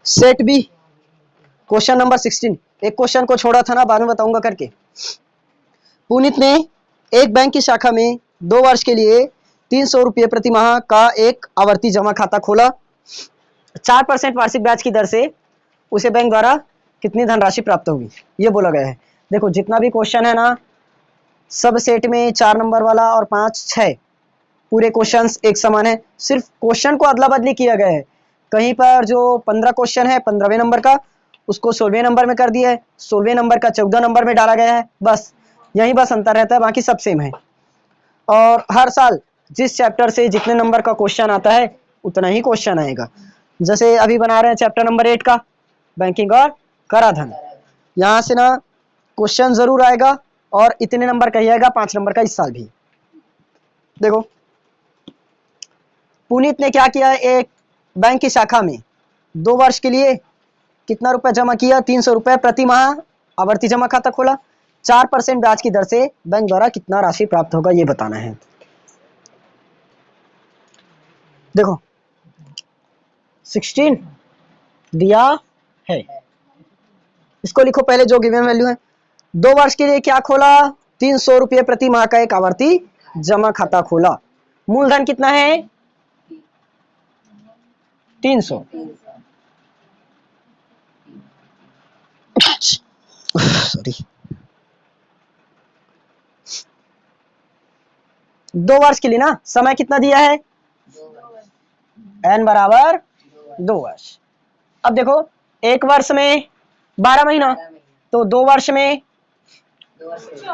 Set B question number 16। एक question को छोड़ा था ना, बाद में बताऊंगा करके। पुनीत ने एक बैंक की शाखा में 2 वर्ष के लिए 300 रुपये प्रति माह का एक आवर्ती जमा खाता खोला। 4% वार्षिक ब्याज की दर से उसे बैंक द्वारा कितनी धनराशि प्राप्त होगी, ये बोला गया है। देखो जितना भी क्वेश्चन है ना, सब सेट में 4 नंबर वाला और 5, 6 पूरे क्वेश्चंस एक समान है। सिर्फ क्वेश्चन को अदला बदली किया गया है। कहीं पर जो 15 क्वेश्चन है 15वें नंबर का, उसको 16वें नंबर में कर दिया है, 16वें नंबर का 14 नंबर में डाला गया है। बस यही बस अंतर रहता है, बाकी सब सेम है। और हर साल जिस चैप्टर से जितने नंबर का क्वेश्चन आता है उतना ही क्वेश्चन आएगा। जैसे अभी बना रहे हैं चैप्टर नंबर 8 का, बैंकिंग और कराधान। यहाँ से ना क्वेश्चन जरूर आएगा और इतने नंबर का ही आएगा, 5 नंबर का इस साल भी। देखो पुनीत ने क्या किया, एक बैंक की शाखा में 2 वर्ष के लिए कितना रुपए जमा किया, 300 रुपए प्रति माह आवर्ती जमा खाता खोला। 4% ब्याज की दर से बैंक द्वारा कितना राशि प्राप्त होगा, ये बताना है। देखो 16 दिया है, इसको लिखो पहले जो गिवन वैल्यू है। 2 वर्ष के लिए क्या खोला, 300 रुपये प्रति माह का एक आवर्ती जमा खाता खोला। मूलधन कितना है, 300। सॉरी, 2 वर्ष के लिए ना, समय कितना दिया है, n बराबर 2 वर्ष। अब देखो एक वर्ष में 12 महीना, तो 2 वर्ष में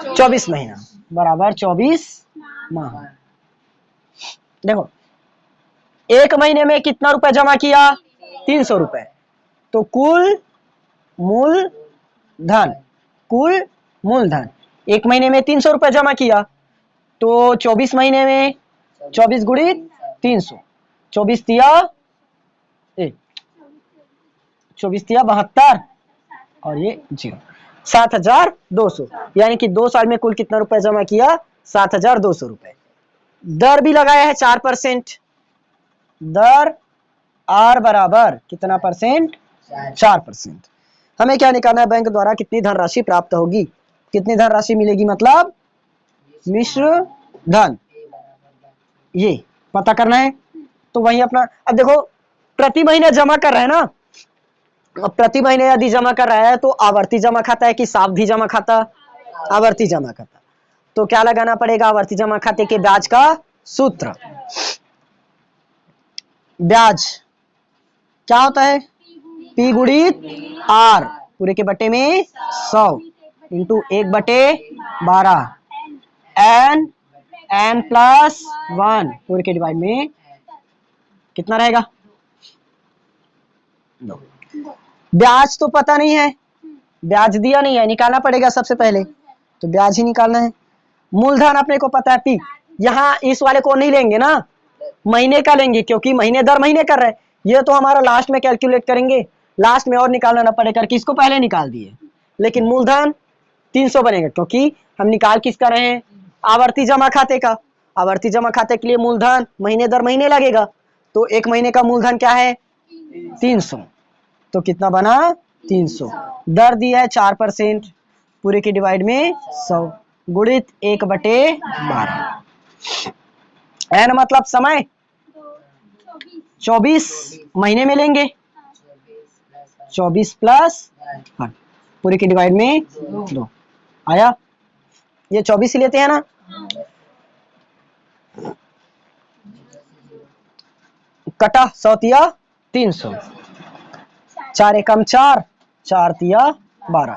24 महीना बराबर 24 माह। देखो एक महीने में कितना रुपए जमा किया, 300 रुपए, तो कुल मूलधन, कुल मूलधन एक महीने में 300 रुपए जमा किया, तो 24 महीने में 24 गुणित 300, 24 तिया 72 और ये 0, 7200। यानी कि 2 साल में कुल कितना रुपए जमा किया, 7200 रुपए। दर भी लगाया है 4%। दर आर बराबर कितना परसेंट, 4%। हमें क्या निकालना है, बैंक द्वारा कितनी धनराशि प्राप्त होगी, कितनी धनराशि मिलेगी, मतलब मिश्र धन, ये पता करना है। तो वही अपना, अब देखो प्रति महीने जमा कर रहे हैं ना, अब प्रति महीने यदि जमा कर रहा है तो आवर्ती जमा खाता है कि सावधि जमा खाता, आवर्ती जमा खाता। तो क्या लगाना पड़ेगा, आवर्ती जमा खाते के ब्याज का सूत्र। ब्याज क्या होता है, P गुणित R पूरे के बटे में 100 इंटू 1/12 n प्लस 1 पूरे के डिवाइड में कितना रहेगा। ब्याज तो पता नहीं है, ब्याज दिया नहीं है, निकालना पड़ेगा सबसे पहले, तो ब्याज ही निकालना है। मूलधन अपने को पता है P, यहाँ इस वाले को नहीं लेंगे ना, महीने का लेंगे, क्योंकि महीने दर महीने कर रहे हैं। ये तो हमारा लास्ट में कैलकुलेट करेंगे, लास्ट में और निकालना ना पड़े करके इसको पहले निकाल दिए। लेकिन मूलधन 300 बनेगा, क्योंकि हम निकाल किसका रहे हैं, आवर्ती जमा खाते का। आवर्ती जमा खाते के लिए मूलधन महीने दर महीने लगेगा, तो एक महीने का मूलधन क्या है, 300। तो कितना बना, 300। दर दिया है 4%, पूरे के डिवाइड में 100 गुणित 1/12। n मतलब समय, 24 महीने में लेंगे, 24 प्लस 1 पूरे के डिवाइड में 2 आया। ये 24 ही लेते हैं ना, कटा 100 तिया 300, 4 एकम 4, 4 तिया 12,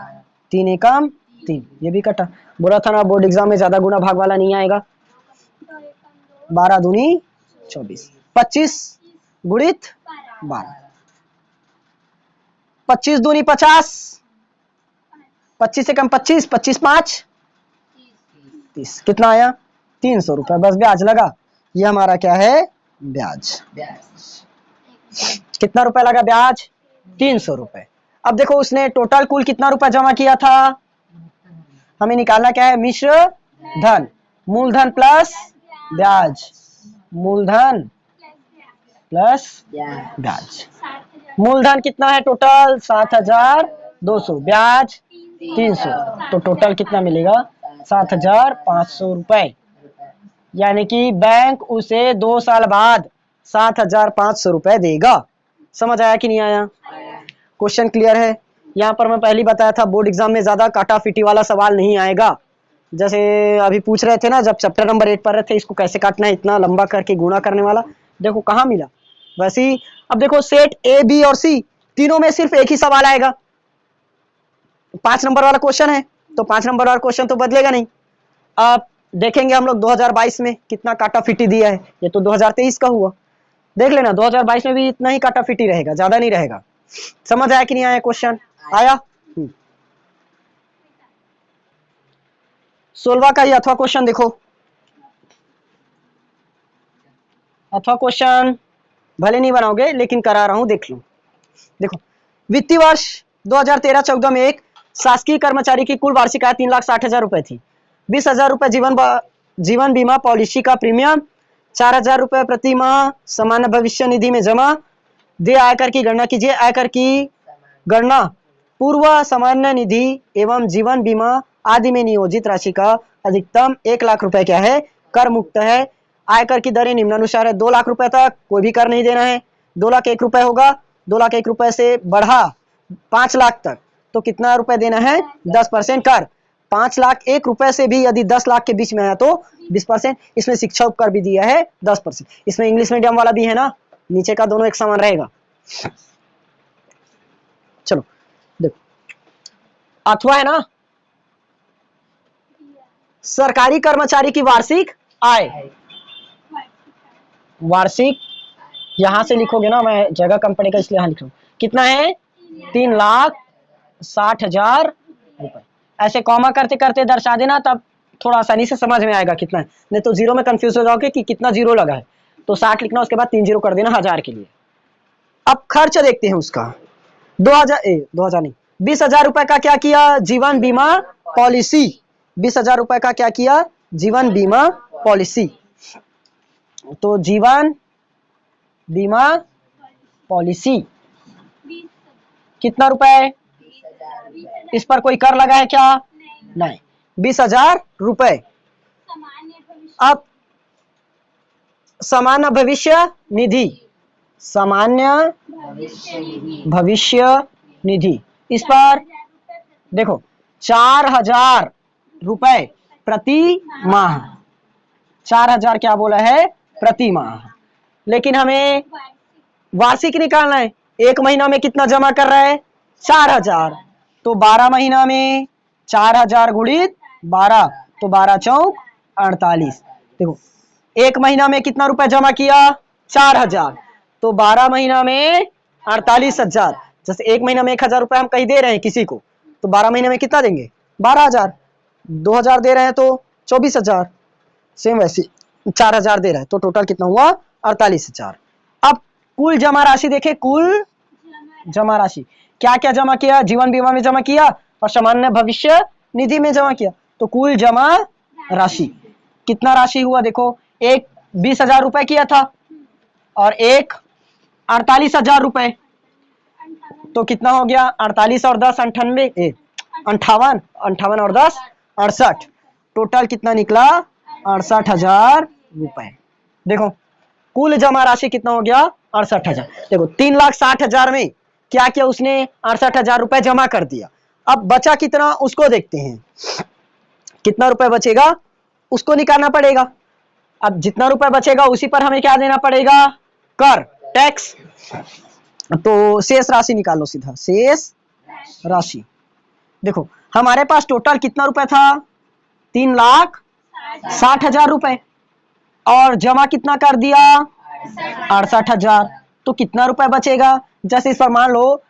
3 एकम 3, ये भी कटा। बोला था ना बोर्ड एग्जाम में ज्यादा गुना भाग वाला नहीं आएगा। 12 दूनी 24, 25 गुणित 12, 25 दूनी 50, 25 से कम 25, 25 5 30, कितना आया, 300 रुपए। बस ब्याज लगा, ये हमारा क्या है, ब्याज। कितना रुपए लगा ब्याज, 300 रुपए। अब देखो उसने टोटल कुल कितना रुपए जमा किया था, हमें निकालना क्या है, मिश्र धन, मूलधन प्लस ब्याज, मूलधन प्लस ब्याज। मूलधन कितना है टोटल 7,200, ब्याज 300, तो टोटल कितना मिलेगा 7,500 रुपए। यानी कि बैंक उसे 2 साल बाद 7,500 रुपए देगा। समझ आया कि नहीं आया? क्वेश्चन क्लियर है? यहाँ पर मैं पहले बताया था बोर्ड एग्जाम में ज्यादा काटा फिटी वाला सवाल नहीं आएगा। जैसे अभी पूछ रहे थे ना जब चैप्टर नंबर 8 पढ़ रहे थे, इसको कैसे काटना है, इतना लंबा करके गुणा करने वाला, देखो कहाँ मिला। वैसे ही अब देखो सेट ए बी और सी तीनों में सिर्फ एक ही सवाल आएगा। 5 नंबर वाला क्वेश्चन है तो 5 नंबर वाला क्वेश्चन तो बदलेगा नहीं। अब देखेंगे हम लोग 2022 में कितना काटा फिटी दिया है, ये तो 2023 का हुआ। देख लेना 2022 में भी इतना ही काटा फिटी रहेगा, ज्यादा नहीं रहेगा। समझ आया कि नहीं आया? क्वेश्चन आया? 16वां का ही अथवा क्वेश्चन देखो। अथवा क्वेश्चन भले नहीं बनाओगे लेकिन करा रहा हूं, देख लो। देखो वित्तीय वर्ष 2013-14 में एक शासकीय कर्मचारी की कुल वार्षिक आय 3,60,000 रुपए थी। 20,000 रुपए जीवन बीमा पॉलिसी का प्रीमियम, 4,000 रुपए प्रति माह सामान्य भविष्य निधि में जमा। दे आयकर की गणना कीजिए। आयकर की गणना पूर्व सामान्य निधि एवं जीवन बीमा आदि में नियोजित राशि का अधिकतम 1 लाख रुपए क्या है, कर मुक्त है। आयकर की दरें निम्नानुसार है। 2 लाख रुपए तक कोई भी कर नहीं देना है। 2 लाख 1 रुपए होगा, 2 लाख 1 रुपए से बढ़ा 5 लाख तक तो कितना रुपए देना है, 10% कर। 5 लाख 1 रुपए से भी यदि 10 लाख के बीच में है तो 20%। इसमें शिक्षा उपकर भी दिया है 10%। इसमें इंग्लिश मीडियम वाला भी है ना, नीचे का दोनों एक समान रहेगा। चलो देखो अथवा है ना, सरकारी कर्मचारी की वार्षिक आय, वार्षिक यहां से लिखोगे ना, मैं जगह कम पड़ेगा इसलिए यहां लिख रहा हूं। कितना है 3,60,000 रुपए। ऐसे कॉमा करते करते दर्शा देना, तब थोड़ा आसानी से समझ में आएगा कितना है। नहीं तो जीरो में कंफ्यूज हो जाओगे कि कितना जीरो लगा है। तो 60 लिखना, उसके बाद 3 जीरो कर देना 1000 के लिए। अब खर्च देखते हैं उसका। 2000 नहीं, 20,000 रुपए का क्या किया, जीवन बीमा पॉलिसी। 20,000 रुपए का क्या किया, जीवन बीमा पॉलिसी। तो जीवन बीमा पॉलिसी कितना रुपए, इस पर कोई कर लगा है क्या, नहीं, 20,000 रुपए। अब सामान्य भविष्य निधि, सामान्य भविष्य निधि, इस पर देखो 4,000 रुपए प्रति माह। 4,000 क्या बोला है, प्रति माह। लेकिन हमें वार्षिक निकालना है। एक महीना में कितना जमा कर रहा है, 4,000, तो 12 महीना में 4,000 गुणित 12, तो 12 चौक 48। देखो एक महीना में कितना रुपए जमा किया, 4,000, तो 12 महीना में 48,000। जैसे एक महीना में 1,000 रुपए हम कहीं दे रहे हैं किसी को, तो 12 महीने में कितना देंगे, 12,000। 2,000 दे रहे हैं तो 24,000। सेम वैसे 4,000 दे रहे हैं तो टोटल कितना हुआ, 48,000। अब कुल जमा राशि देखें, कुल जमा राशि क्या क्या जमा किया, जीवन बीमा में जमा किया और सामान्य भविष्य निधि में जमा किया। तो कुल जमा राशि कितना राशि हुआ, देखो एक 20,000 रुपए किया था और एक 48,000 रुपए, तो कितना हो गया, 48 और 10 98, 58, 58 और 10 68, टोटल कितना निकला, 68,000 रुपए। देखो कुल जमा राशि कितना हो गया, 68,000। देखो 3,60,000 में क्या किया उसने, 68,000 रुपए जमा कर दिया। अब बचा कितना उसको देखते हैं, कितना रुपए बचेगा उसको निकालना पड़ेगा। अब जितना रुपए बचेगा उसी पर हमें क्या देना पड़ेगा, कर, टैक्स। तो शेष राशि निकालो सीधा, शेष राशि। देखो हमारे पास टोटल कितना रुपए था, 3,60,000 रुपए, और जमा कितना कर दिया, 68,000। तो कितना रुपए बचेगा, जैसे इस पर मान लो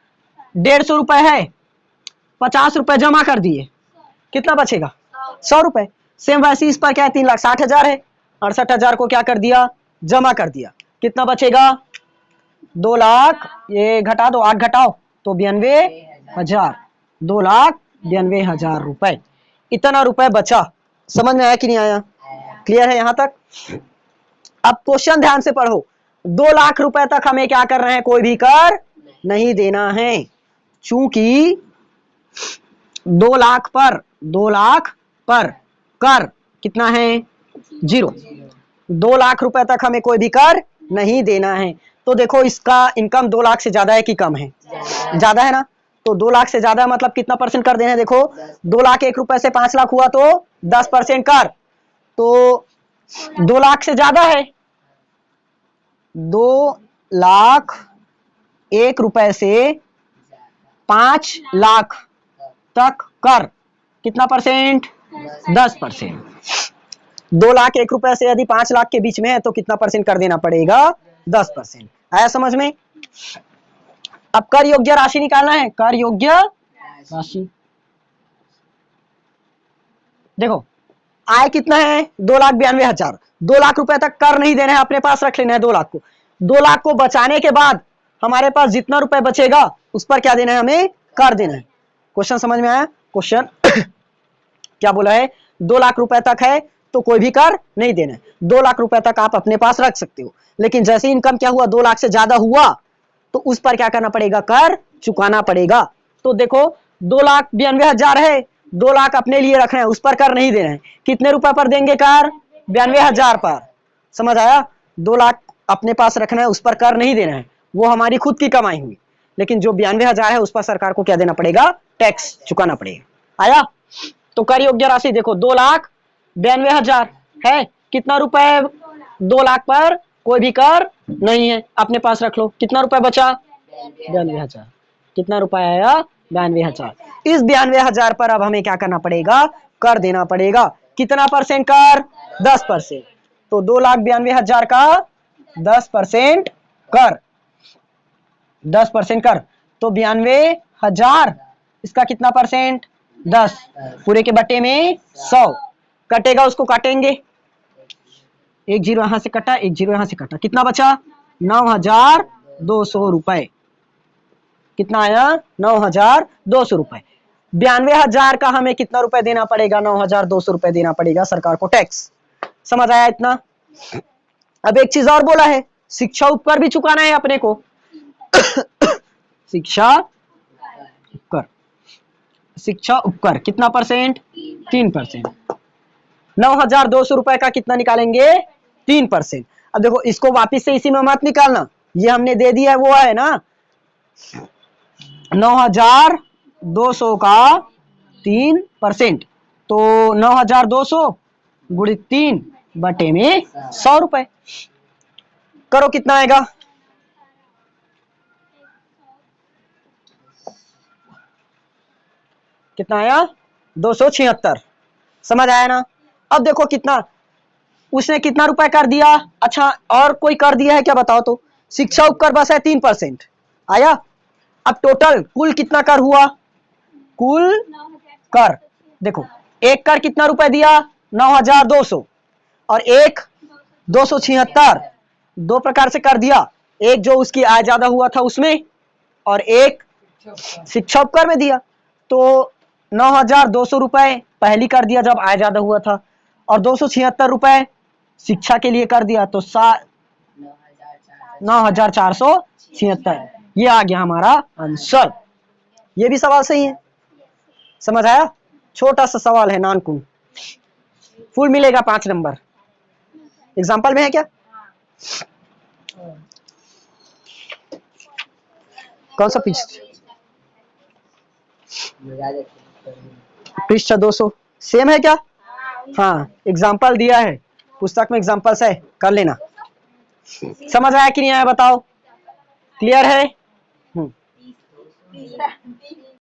150 रुपए है, 50 रुपए जमा कर दिए, कितना बचेगा, 100 रुपए। सेम वैसे इस पर क्या है, 3,60,000 है, 68,000 को क्या कर दिया, जमा कर दिया, कितना बचेगा, 2 लाख, ये घटा दो, 8 घटाओ तो 92,000, 2,92,000 रुपए। इतना रुपए बचा। समझ में आया कि नहीं आया, क्लियर है यहां तक। अब क्वेश्चन ध्यान से पढ़ो, 2 लाख रुपए तक हमें क्या कर रहे हैं, कोई भी कर नहीं देना है, चूंकि 2 लाख पर कर कितना है 0। 2 लाख रुपए तक हमें कोई भी कर नहीं देना है। तो देखो इसका इनकम 2 लाख से ज्यादा है कि कम है, ज्यादा है ना, तो 2 लाख से ज्यादा मतलब कितना परसेंट कर देना है, देखो 2 लाख 1 रुपए से 5 लाख हुआ तो 10% कर, तो 2 लाख से ज्यादा है, 2 लाख 1 रुपए से 5 लाख तक कर कितना परसेंट 10%। 2 लाख 1 रुपए से यदि 5 लाख के बीच में है तो कितना परसेंट कर देना पड़ेगा 10%। आया समझ में। अब कर योग्य राशि निकालना है, कर योग्य राशि। देखो आय कितना है 2,92,000, 2 लाख रुपए तक कर नहीं देना है, अपने पास रख लेना है 2 लाख को। 2 लाख को बचाने के बाद हमारे पास जितना रुपए बचेगा उस पर क्या देना है, हमें कर देना है। क्वेश्चन समझ में आया। क्वेश्चन क्या बोला है, 2 लाख रुपए तक है तो कोई भी कर नहीं देना है, 2 लाख रुपए तक आप अपने पास रख सकते हो, लेकिन जैसे इनकम क्या हुआ 2 लाख से ज्यादा हुआ तो उस पर क्या करना पड़ेगा, कर चुकाना पड़ेगा। तो देखो 2,92,000 है, 2 लाख अपने लिए रखना है, उस पर कर नहीं देना है, कितने रुपए पर देंगे कर 92,000 पर। समझ आया। 2 लाख अपने पास रखना है, उस पर कर नहीं देना है, वो हमारी खुद की कमाई हुई, लेकिन जो 92,000 है उस पर सरकार को क्या देना पड़ेगा, टैक्स चुकाना पड़ेगा। आया। तो कर योग्य राशि देखो 2,92,000 है, कितना रुपए 2 लाख पर कोई भी कर नहीं है, अपने पास रख लो, कितना रुपए बचा 92,000, कितना रुपए आया 92,000। इस 92,000 पर अब हमें क्या करना पड़ेगा, कर देना पड़ेगा, कितना परसेंट कर 10%। तो 2,92,000 का 10% कर, 10% कर, तो 92,000 इसका कितना परसेंट 10, पूरे के बटे में 100 कटेगा, उसको काटेंगे, 1 जीरो यहां से कटा, 1 जीरो यहां से कटा, कितना बचा 9,200 रुपए, कितना आया 9,200 रुपए। 92,000 का हमें कितना रुपए देना पड़ेगा, 9,200 रुपए देना पड़ेगा सरकार को टैक्स। समझ आया इतना। अब एक चीज और बोला है, शिक्षा उपकर भी चुकाना है अपने को। शिक्षा उपकर, शिक्षा उपकर कितना परसेंट 3%। 9,200 रुपए का कितना निकालेंगे 3%। अब देखो इसको वापिस से इसी में मत निकालना, ये हमने दे दिया है वो है ना, 9,200 का 3%, तो 9,200 गुणित 3 बटे में 100 रुपए, करो कितना आएगा, कितना आया 276। समझ आया ना। अब देखो कितना उसने कितना रुपए कर दिया, अच्छा और कोई कर दिया है क्या बताओ तो, शिक्षा उपकर बस है 3%। आया। अब टोटल कुल कितना कर हुआ, कुल कर देखो एक कर कितना रुपए दिया 9,200 और एक 276, दो प्रकार से कर दिया, एक जो उसकी आय ज्यादा हुआ था उसमें और एक शिक्षा उपकर में दिया। तो 9,200 रुपए पहली कर दिया जब आय ज्यादा हुआ था और 276 रुपए शिक्षा के लिए कर दिया, तो 9,476, ये आ गया हमारा आंसर। ये भी सवाल सही है। समझ आया। छोटा सा सवाल है नानकुन, फुल मिलेगा 5 नंबर। एग्जाम्पल में है क्या, कौन सा पृष्ठ 200 सेम है क्या, हाँ एग्जाम्पल दिया है पुस्तक में, एग्जाम्पल्स है कर लेना। समझ आया कि नहीं आया बताओ, क्लियर है।